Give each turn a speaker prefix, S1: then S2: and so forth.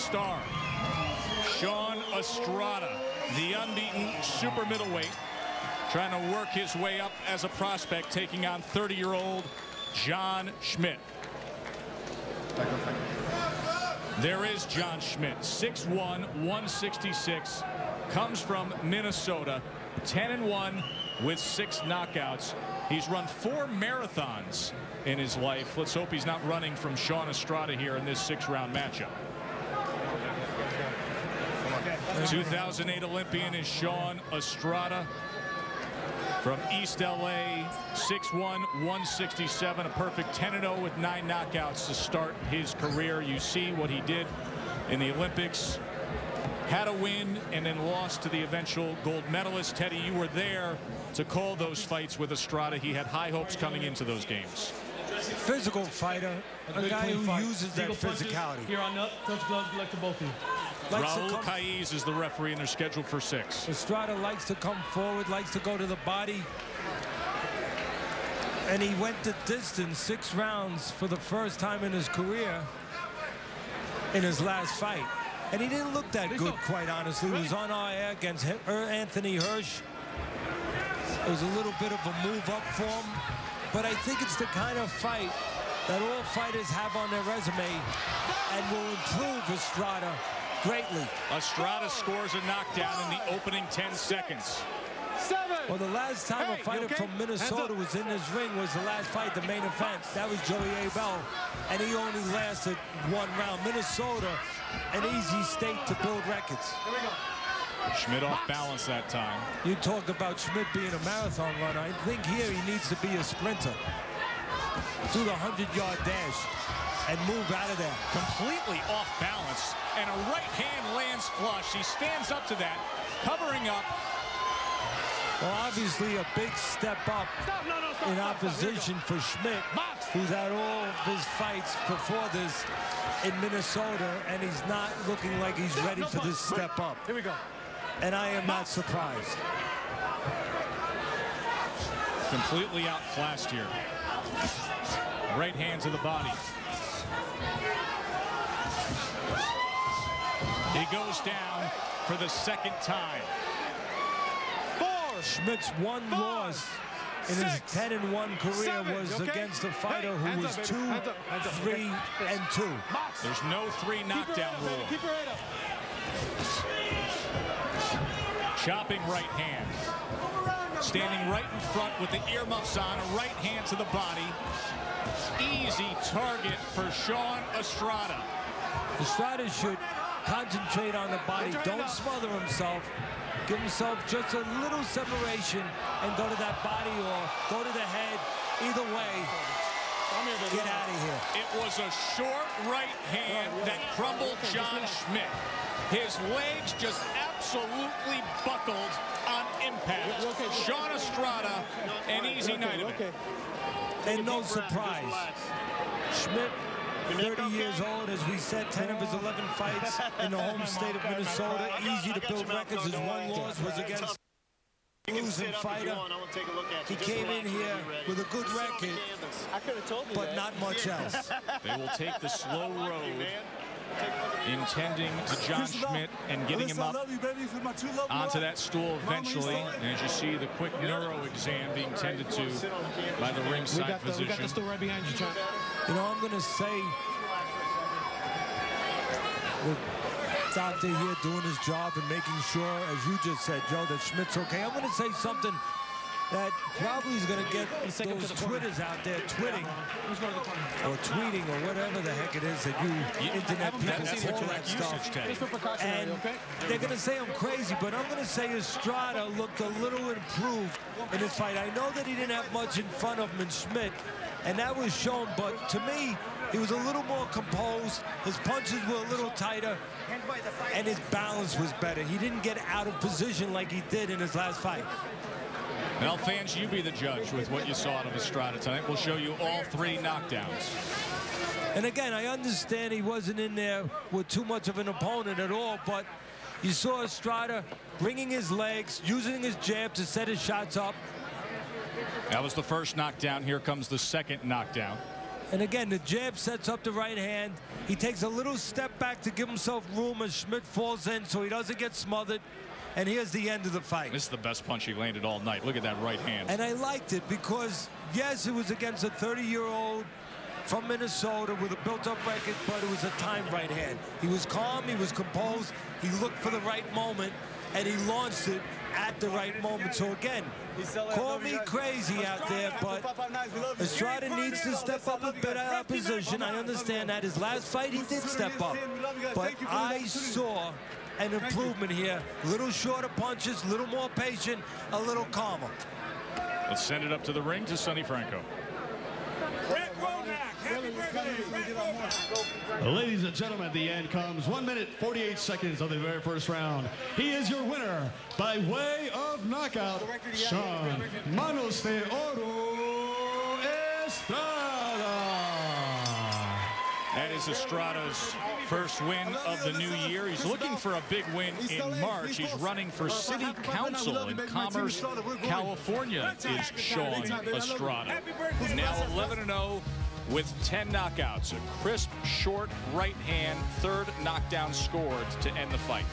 S1: star. Shawn Estrada, the unbeaten super middleweight, trying to work his way up as a prospect, taking on 30-year-old John Schmidt. There is John Schmidt, 6'1", 166, comes from Minnesota, 10-1 with 6 knockouts. He's run 4 marathons in his life. Let's hope he's not running from Shawn Estrada here in this 6-round matchup. 2008 Olympian is Shawn Estrada from East LA, 6'1", 167, a perfect 10-0 with 9 knockouts to start his career. You see what he did in the Olympics. Had a win and then lost to the eventual gold medalist. Teddy, you were there to call those fights with Estrada. He had high hopes coming into those games.
S2: Physical fighter, a guy who uses that physicality.
S3: Here on up, touch gloves, good luck to both of you.
S1: Raul Caiz is the referee, and they're scheduled for 6.
S2: Estrada likes to come forward, likes to go to the body. And he went the distance, 6 rounds for the first time in his career in his last fight. And he didn't look that good, quite honestly. He was on our air against Anthony Hirsch. It was a little bit of a move up for him. But I think it's the kind of fight that all fighters have on their resume and will improve Estrada greatly.
S1: Estrada scores a knockdown in the opening 10 seconds.
S2: Well, the last time a fighter from Minnesota was in this ring was the last fight, the main event. That was Joey Abel, and he only lasted 1 round. Minnesota, an easy state to build records.
S3: Here we go.
S1: Schmidt off balance that time.
S2: You talk about Schmidt being a marathon runner. I think here he needs to be a sprinter. Do the 100-yard dash and move out of there.
S1: Completely off balance, and a right hand lands flush. He stands up to that, covering up.
S2: Well, obviously a big step up in opposition for Schmidt, who's had all of his fights before this in Minnesota, and he's not looking like he's ready for this step up.
S3: Here we go.
S2: And I am not surprised.
S1: Completely outclassed here. Right hand to the body. He goes down for the 2nd time.
S2: Schmidt's 1 loss in his 10-1 career was against a fighter who was 2, 3, and 2.
S1: There's no 3 knockdown rule.
S3: Keep your head up.
S1: Chopping right hand. Standing right in front with the earmuffs on, a right hand to the body. Easy target for Shawn Estrada.
S2: Estrada should concentrate on the body. Don't smother himself. Give himself just a little separation and go to that body or go to the head. Either way, get out of here.
S1: It was a short right hand that crumbled John Schmidt. His legs just absolutely buckled on impact. Shawn Estrada, an easy night of it.
S2: And no surprise, Schmidt, 30 years old, as we said, 10 of his 11 fights in the home state of Minnesota. Easy to build records. His 1 loss was against a losing fighter. He came in here with a good record, but not much else.
S1: They will take the slow road, intending to John Schmidt and getting him up onto that stool eventually. And as you see, the quick neuro exam being tended to by the ringside physician.
S3: We got the stool right behind you, John.
S2: You know, I'm going to say the doctor here doing his job and making sure, as you just said, Joe, that Schmidt's okay. I'm going to say something that probably is going to get those Twitters out there tweeting or tweeting or whatever the heck it is that you internet people call that stuff. And they're going to say I'm crazy, but I'm going to say Estrada looked a little improved in his fight. I know that he didn't have much in front of him in Schmidt, and that was shown, but to me, he was a little more composed. His punches were a little tighter, and his balance was better. He didn't get out of position like he did in his last fight.
S1: Well, fans, you be the judge with what you saw out of Estrada tonight. We'll show you all 3 knockdowns.
S2: And again, I understand he wasn't in there with too much of an opponent at all, but you saw Estrada bringing his legs, using his jab to set his shots up.
S1: That was the first knockdown. Here comes the 2nd knockdown.
S2: And again, the jab sets up the right hand. He takes a little step back to give himself room as Schmidt falls in so he doesn't get smothered. And here's the end of the fight.
S1: This is the best punch he landed all night. Look at that right hand.
S2: And I liked it because, yes, it was against a 30-year-old from Minnesota with a built-up record, but it was a timed right hand. He was calm, he was composed, he looked for the right moment, and he launched it at the right moment. So again, call me crazy out there, but Estrada needs to step up a bit of opposition. I understand that. His last fight, he did step up. But I saw an improvement here. A little shorter punches, a little more patient, a little calmer.
S1: Let's send it up to the ring to Sonny Franco.
S4: Ladies and gentlemen, at the end comes 1 minute 48 seconds of the very first round. He is your winner by way of knockout, Shawn Manos de Oro Estrada.
S1: That is Estrada's first win of the new year. He's looking for a big win in March. He's running for city council in Commerce, California, is Shawn Estrada. Now 11-0 with 10 knockouts. A crisp, short right hand, third knockdown scored to end the fight.